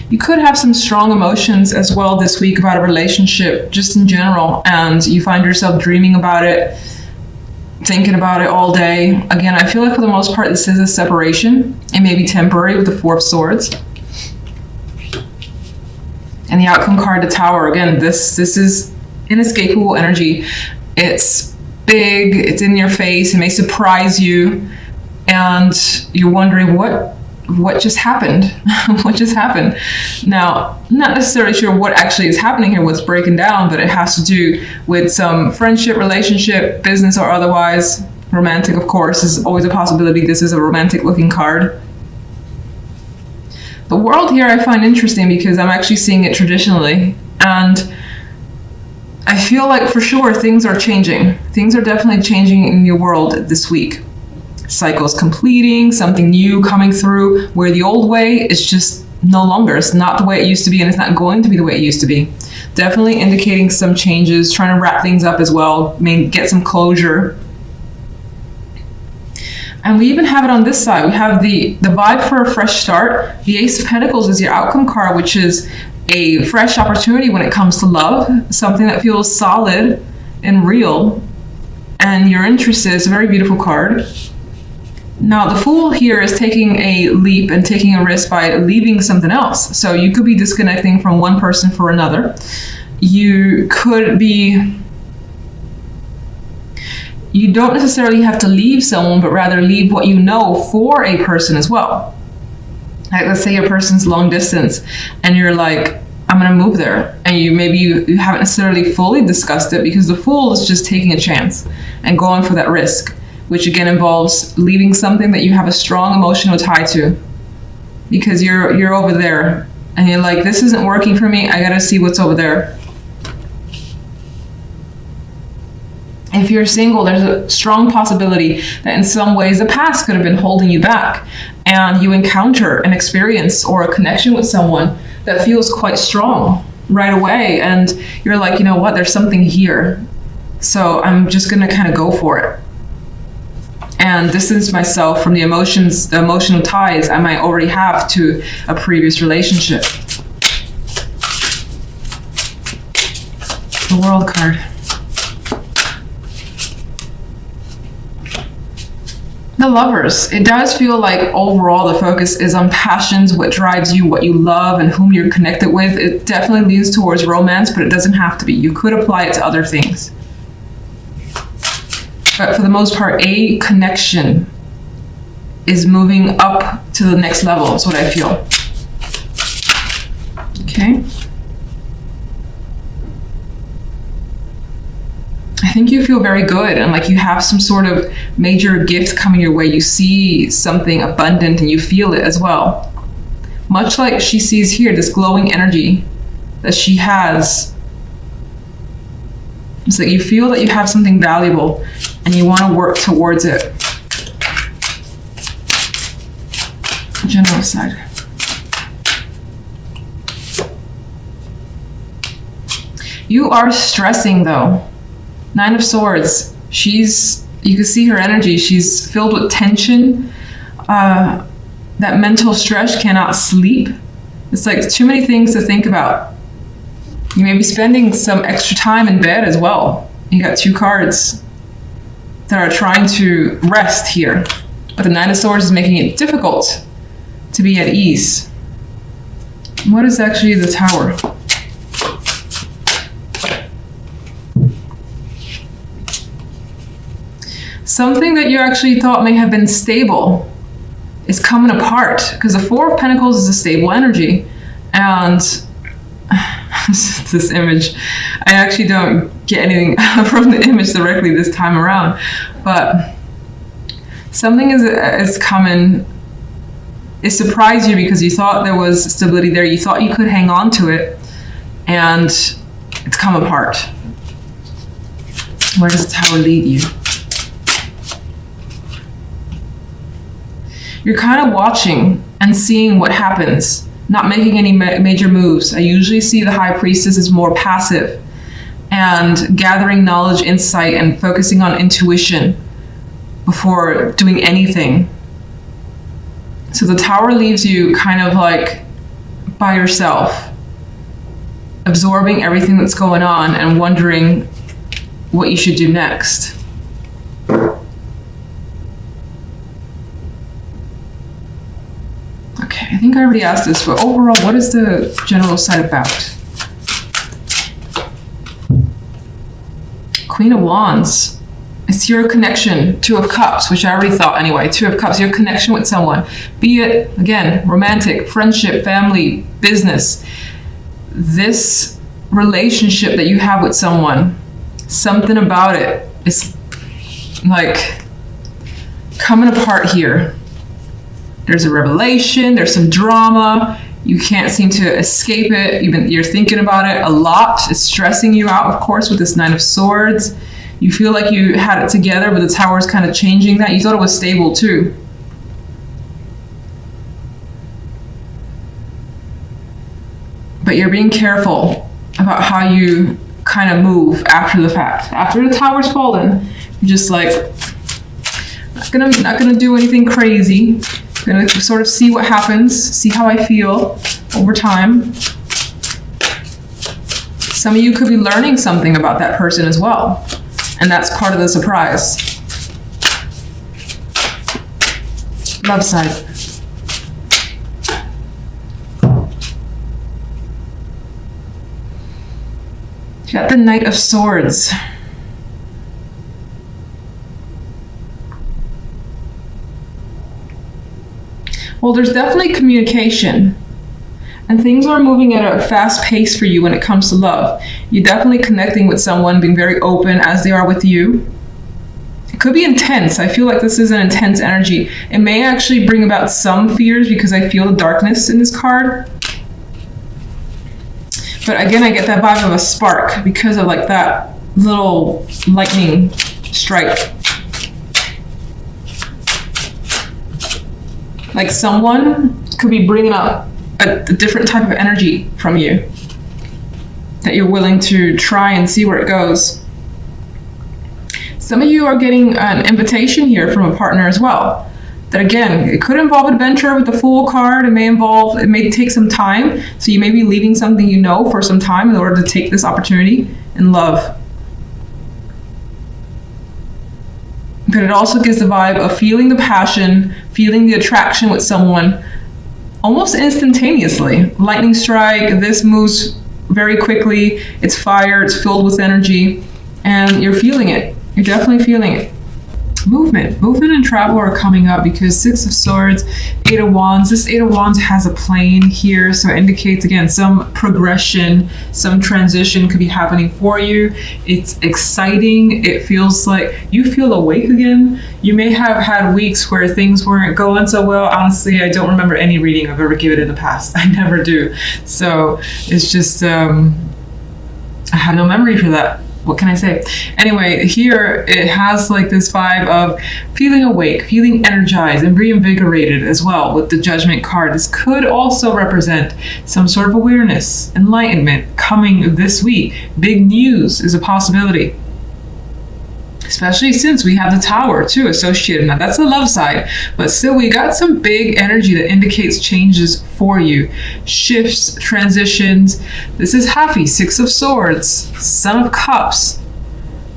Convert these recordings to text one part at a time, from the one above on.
You could have some strong emotions as well this week about a relationship, just in general, and you find yourself dreaming about it, thinking about it all day. Again, I feel like for the most part, this is a separation. It may be temporary with the Four of Swords. And the outcome card, the Tower. Again, this is inescapable energy. It's big, it's in your face, it may surprise you, and you're wondering what just happened? What just happened? Now, not necessarily sure what actually is happening here, what's breaking down, but it has to do with some friendship, relationship, business, or otherwise. Romantic, of course, is always a possibility. This is a romantic looking card. The World here I find interesting because I'm actually seeing it traditionally, and I feel like for sure things are changing. Things are definitely changing in your world this week. Cycles completing, something new coming through, where the old way is just no longer. It's not the way it used to be, and it's not going to be the way it used to be. Definitely indicating some changes, trying to wrap things up as well, maybe get some closure. And we even have it on this side. We have the vibe for a fresh start. The Ace of Pentacles is your outcome card, which is a fresh opportunity when it comes to love, something that feels solid and real, and you're interested. It's a very beautiful card. Now, the Fool here is taking a leap and taking a risk by leaving something else. So you could be disconnecting from one person for another. You could be... You don't necessarily have to leave someone, but rather leave what you know for a person as well. Like, let's say a person's long distance and you're like, I'm gonna move there. And you haven't necessarily fully discussed it, because the Fool is just taking a chance and going for that risk, which again involves leaving something that you have a strong emotional tie to, because you're over there and you're like, this isn't working for me, I gotta see what's over there. If you're single, there's a strong possibility that in some ways the past could have been holding you back, and you encounter an experience or a connection with someone that feels quite strong right away, and you're like, you know what, there's something here, so I'm just gonna kind of go for it and distance myself from the emotions, the emotional ties I might already have to a previous relationship. The World card. The Lovers. It does feel like overall the focus is on passions, what drives you, what you love, and whom you're connected with. It definitely leans towards romance, but it doesn't have to be. You could apply it to other things. But for the most part, a connection is moving up to the next level, is what I feel. Okay. I think you feel very good, and like you have some sort of major gift coming your way. You see something abundant and you feel it as well. Much like she sees here, this glowing energy that she has. It's like you feel that you have something valuable and you want to work towards it. General side. You are stressing though. Nine of Swords. You can see her energy. She's filled with tension. That mental stress, cannot sleep. It's like too many things to think about. You may be spending some extra time in bed as well. You got two cards that are trying to rest here. But the Nine of Swords is making it difficult to be at ease. What is actually the Tower? Something that you actually thought may have been stable is coming apart, because the Four of Pentacles is a stable energy. And this image, I actually don't get anything from the image directly this time around, but something is coming. It surprised you because you thought there was stability there. You thought you could hang on to it, and it's come apart. Where does the Tower lead you? You're kind of watching and seeing what happens, not making any major moves. I usually see the High Priestess as more passive and gathering knowledge, insight, and focusing on intuition before doing anything. So the Tower leaves you kind of like by yourself, absorbing everything that's going on and wondering what you should do next. Okay, I think I already asked this, but overall, what is the general side about? Queen of Wands. It's your connection. Two of Cups, which I already thought anyway. Two of Cups, your connection with someone. Be it, again, romantic, friendship, family, business. This relationship that you have with someone, something about it is like coming apart here. There's a revelation, there's some drama. You can't seem to escape it. You're thinking about it a lot. It's stressing you out, of course, with this Nine of Swords. You feel like you had it together, but the Tower's kind of changing that. You thought it was stable too. But you're being careful about how you kind of move after the fact. After the Tower's fallen, you're just like, not gonna do anything crazy. I'm gonna sort of see what happens, see how I feel over time. Some of you could be learning something about that person as well. And that's part of the surprise. Love side. You got the Knight of Swords. Well, there's definitely communication. And things are moving at a fast pace for you when it comes to love. You're definitely connecting with someone, being very open as they are with you. It could be intense. I feel like this is an intense energy. It may actually bring about some fears because I feel the darkness in this card. But again, I get that vibe of a spark because of like that little lightning strike. Like someone could be bringing up a different type of energy from you that you're willing to try and see where it goes. Some of you are getting an invitation here from a partner as well. That again, it could involve adventure with the Fool card. It may take some time. So you may be leaving something you know for some time in order to take this opportunity in love. But it also gives the vibe of feeling the passion, feeling the attraction with someone almost instantaneously. Lightning strike, this moves very quickly. It's fire, it's filled with energy, and you're feeling it. You're definitely feeling it. Movement and travel are coming up because Six of Swords, Eight of Wands. This Eight of Wands has a plane here, so it indicates again some progression, some transition could be happening for you. It's exciting. It feels like you feel awake again. You may have had weeks where things weren't going so well. Honestly, I don't remember any reading I've ever given in the past. I never do. So it's just I have no memory for that. What can I say? Anyway, here it has like this vibe of feeling awake, feeling energized and reinvigorated as well with the Judgment card. This could also represent some sort of awareness, enlightenment coming this week. Big news is a possibility. Especially since we have the Tower too associated. Now that's the love side, but still we got some big energy that indicates changes for you. Shifts, transitions. This is happy. Six of Swords, Son of Cups.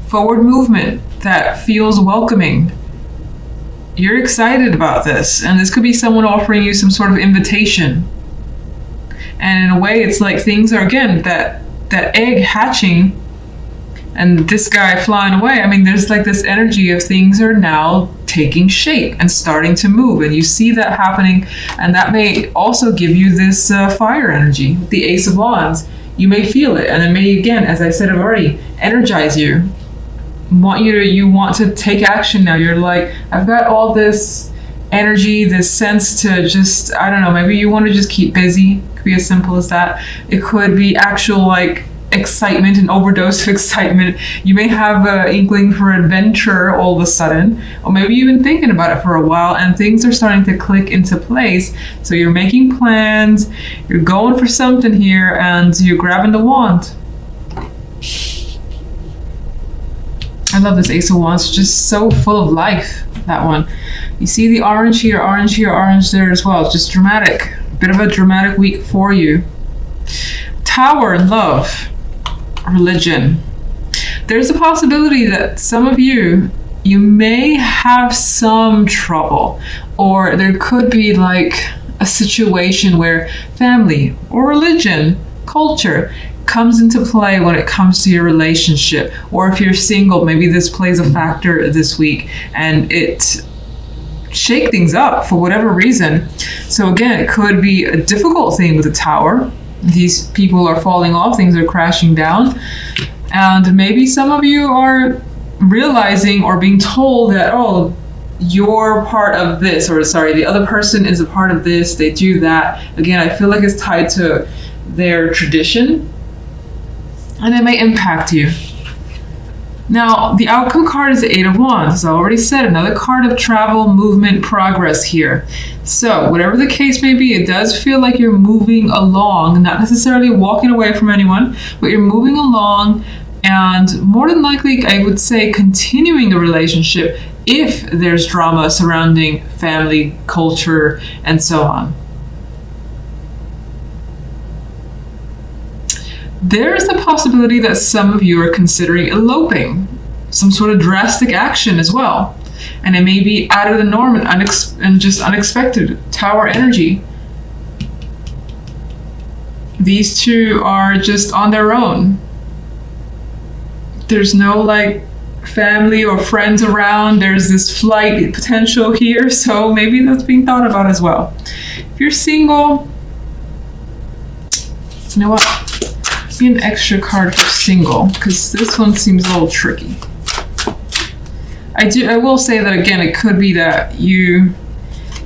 Forward movement that feels welcoming. You're excited about this, and this could be someone offering you some sort of invitation. And in a way, it's like things are, again, that egg hatching and this guy flying away. I mean, there's like this energy of things are now taking shape and starting to move, and you see that happening, and that may also give you this fire energy. The Ace of Wands, you may feel it, and it may, again, as I said already, energize you. You want to take action now. You're like, I've got all this energy, this sense to just, I don't know, maybe you want to just keep busy. It could be as simple as that. It could be actual like excitement, an overdose of excitement. You may have an inkling for adventure all of a sudden, or maybe you've been thinking about it for a while and things are starting to click into place. So you're making plans, you're going for something here, and you're grabbing the wand. I love this Ace of Wands, just so full of life, that one. You see the orange here, orange there as well. It's just dramatic, bit of a dramatic week for you. Tower, love, religion. There's a possibility that some of you may have some trouble, or there could be like a situation where family or religion, culture comes into play when it comes to your relationship. Or if you're single, maybe this plays a factor this week and it shake things up for whatever reason. So again, it could be a difficult thing with the Tower. These people are falling off, things are crashing down. And maybe some of you are realizing or being told that, oh, you're part of this, or sorry, the other person is a part of this, they do that. Again, I feel like it's tied to their tradition and it may impact you. Now, the outcome card is the Eight of Wands. As I already said, another card of travel, movement, progress here. So whatever the case may be, it does feel like you're moving along, not necessarily walking away from anyone, but you're moving along and more than likely, I would say, continuing the relationship if there's drama surrounding family, culture, and so on. There's the possibility that some of you are considering eloping, some sort of drastic action as well. And it may be out of the norm and just unexpected. Tower energy. These two are just on their own. There's no like family or friends around. There's this flight potential here, so maybe that's being thought about as well. If you're single, you know what? Be an extra card for single, because this one seems a little tricky. I will say that again, it could be that you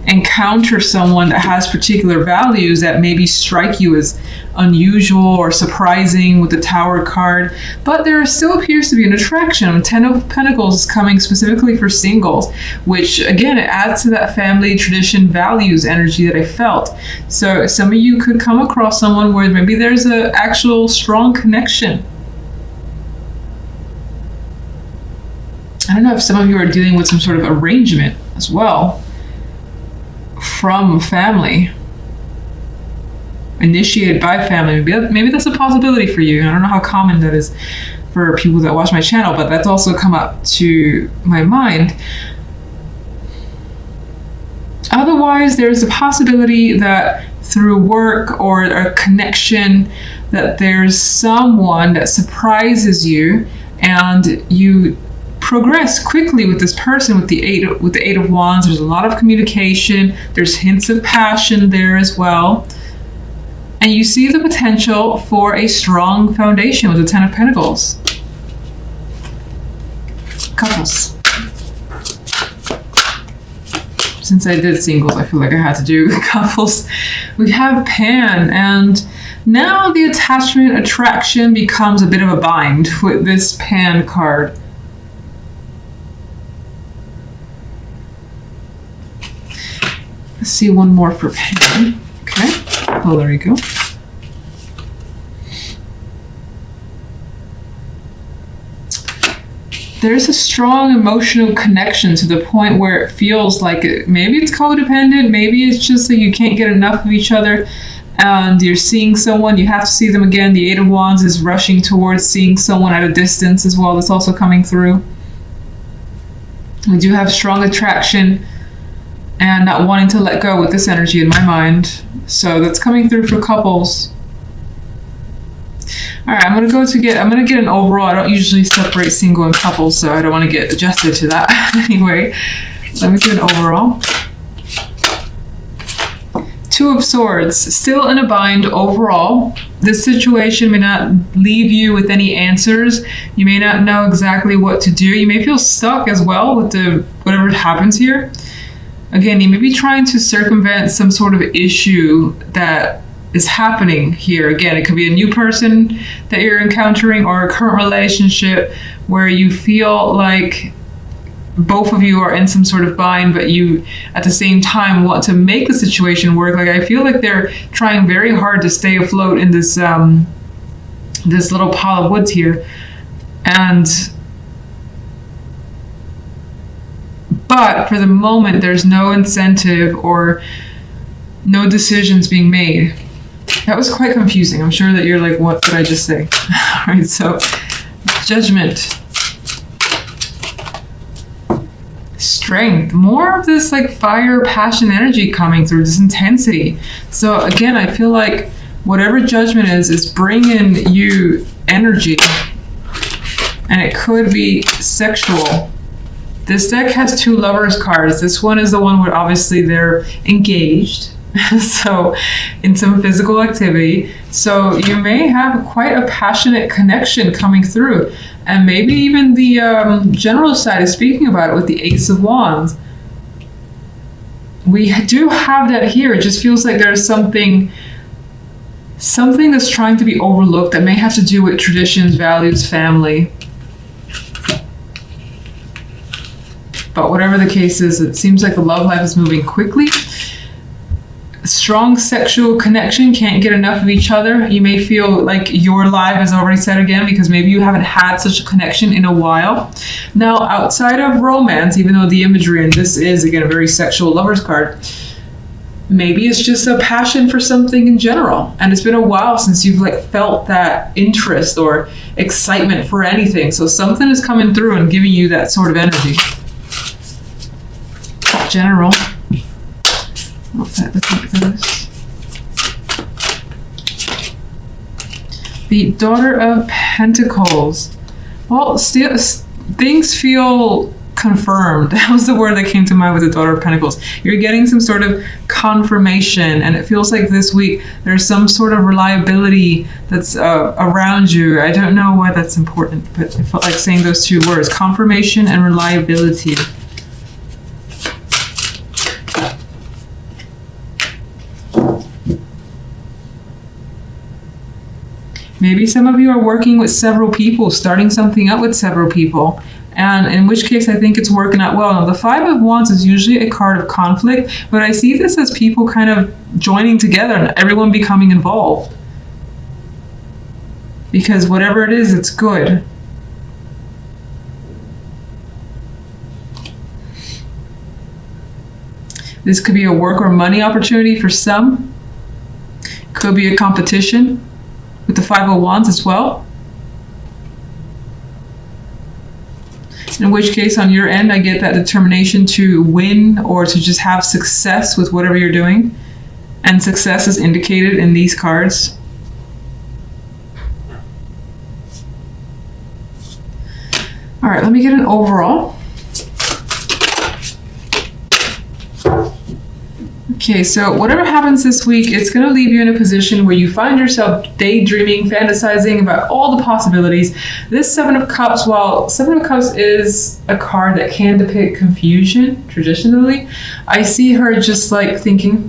encounter someone that has particular values that maybe strike you as unusual or surprising with the Tower card, but there still appears to be an attraction. 10 of Pentacles is coming specifically for singles, which again, it adds to that family, tradition, values energy that I felt. So some of you could come across someone where maybe there's an actual strong connection. I don't know if some of you are dealing with some sort of arrangement as well from family, initiated by family. Maybe that's a possibility for you. I don't know how common that is for people that watch my channel, but that's also come up to my mind. Otherwise, there's a possibility that through work or a connection that there's someone that surprises you and you progress quickly with this person with the Eight of Wands. There's a lot of communication. There's hints of passion there as well. And you see the potential for a strong foundation with the 10 of Pentacles. Couples. Since I did singles, I feel like I had to do couples. We have Pan, and now the attachment attraction becomes a bit of a bind with this Pan card. Let's see one more for Pan. Okay. Oh, there you go. There's a strong emotional connection to the point where it feels like maybe it's codependent, maybe it's just that you can't get enough of each other and you're seeing someone, you have to see them again. The Eight of Wands is rushing towards seeing someone at a distance as well. That's also coming through. We do have strong attraction and not wanting to let go with this energy in my mind. So that's coming through for couples. All right, I'm gonna get an overall. I don't usually separate single and couples, so I don't want to get adjusted to that anyway. Let me get an overall. Two of Swords, still in a bind overall. This situation may not leave you with any answers. You may not know exactly what to do. You may feel stuck as well with whatever happens here. Again, you may be trying to circumvent some sort of issue that is happening here. Again, it could be a new person that you're encountering or a current relationship where you feel like both of you are in some sort of bind, but you at the same time want to make the situation work. Like I feel like they're trying very hard to stay afloat in this this little pile of woods here. But for the moment, there's no incentive or No decisions being made. That was quite confusing. I'm sure that you're like, what did I just say? All right, so Judgment. Strength. More of this like fire, passion, energy coming through, this intensity. So again, I feel like whatever Judgment is bringing you energy. And it could be sexual. This deck has 2 Lovers cards. This one is the one where obviously they're engaged. So in some physical activity. So you may have quite a passionate connection coming through. And maybe even the general side is speaking about it with the Ace of Wands. We do have that here. It just feels like there's something that's trying to be overlooked that may have to do with traditions, values, family. But whatever the case is, it seems like the love life is moving quickly. Strong sexual connection, can't get enough of each other. You may feel like your life is already set again because maybe you haven't had such a connection in a while. Now, outside of romance, even though the imagery, and this is again a very sexual Lovers card, maybe it's just a passion for something in general. And it's been a while since you've like felt that interest or excitement for anything. So something is coming through and giving you that sort of energy. General. The Daughter of Pentacles. Well, still, things feel confirmed. That was the word that came to mind with the Daughter of Pentacles. You're getting some sort of confirmation, and it feels like this week there's some sort of reliability that's around you. I don't know why that's important, but I felt like saying those 2 words, confirmation and reliability. Maybe some of you are working with several people, starting something up with several people, and in which case I think it's working out well. Now, the 5 of Wands is usually a card of conflict, but I see this as people kind of joining together and everyone becoming involved. Because whatever it is, it's good. This could be a work or money opportunity for some. Could be a competition. With the 5 of Wands as well. In which case, on your end, I get that determination to win or to just have success with whatever you're doing. And success is indicated in these cards. All right, let me get an overall. Okay, so whatever happens this week, it's going to leave you in a position where you find yourself daydreaming, fantasizing about all the possibilities. This 7 of Cups, while 7 of Cups is a card that can depict confusion traditionally, I see her just like thinking,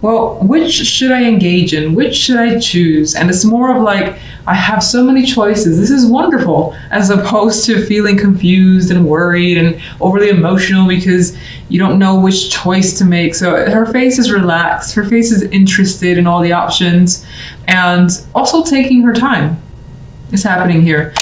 well, which should I engage in? Which should I choose? And it's more of like, I have so many choices. This is wonderful, as opposed to feeling confused and worried and overly emotional because you don't know which choice to make. So her face is relaxed. Her face is interested in all the options and also taking her time is happening here.